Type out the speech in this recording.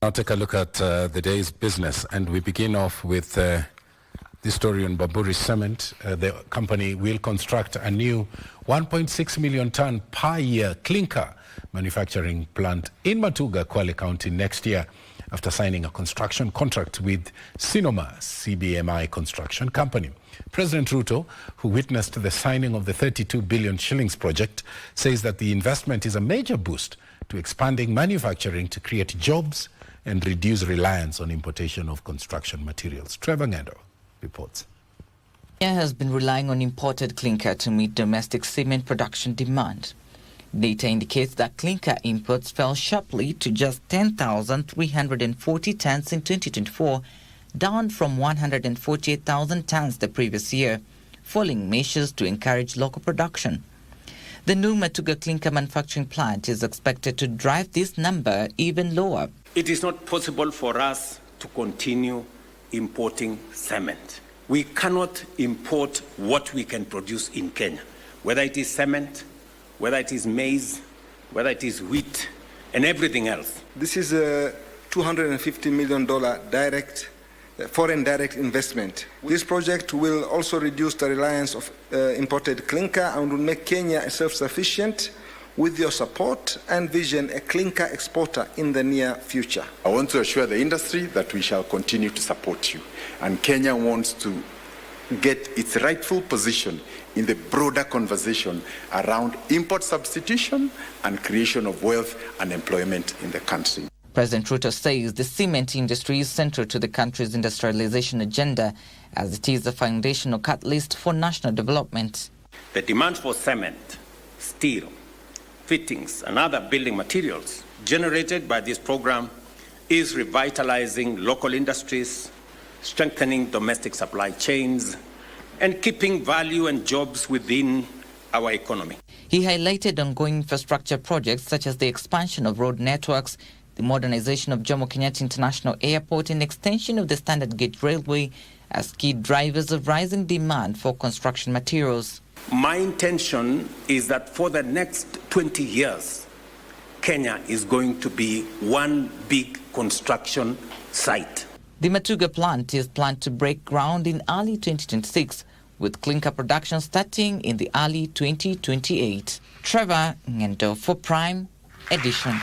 Now take a look at the day's business, and we begin off with this story on Bamburi Cement. The company will construct a new 1.6-million-ton per year clinker manufacturing plant in Matuga, Kwale County next year after signing a construction contract with Sinoma CBMI Construction Company. President Ruto, who witnessed the signing of the 32 billion shillings project, says that the investment is a major boost to expanding manufacturing to create jobs and reduce reliance on importation of construction materials. Trevor Ngendo reports. Kenya has been relying on imported clinker to meet domestic cement production demand. Data indicates that clinker imports fell sharply to just 10,340 tons in 2024, down from 148,000 tons the previous year, following measures to encourage local production. The new Matuga clinker manufacturing plant is expected to drive this number even lower. It is not possible for us to continue importing cement. We cannot import what we can produce in Kenya, whether it is cement, whether it is maize, whether it is wheat, and everything else. This is a $250 million foreign direct investment. This project will also reduce the reliance of imported clinker and will make Kenya self-sufficient. With your support and vision, a clinker exporter in the near future. I want to assure the industry that we shall continue to support you. And Kenya wants to get its rightful position in the broader conversation around import substitution and creation of wealth and employment in the country. President Ruto says the cement industry is central to the country's industrialization agenda, as it is the foundational catalyst for national development. The demand for cement, steel, fittings and other building materials generated by this program is revitalizing local industries, strengthening domestic supply chains, and keeping value and jobs within our economy. He highlighted ongoing infrastructure projects such as the expansion of road networks, the modernization of Jomo Kenyatta International Airport, and extension of the Standard Gauge Railway as key drivers of rising demand for construction materials. My intention is that for the next 20 years, Kenya is going to be one big construction site. The Matuga plant is planned to break ground in early 2026, with clinker production starting in the early 2028. Trevor Ngendo for Prime Edition.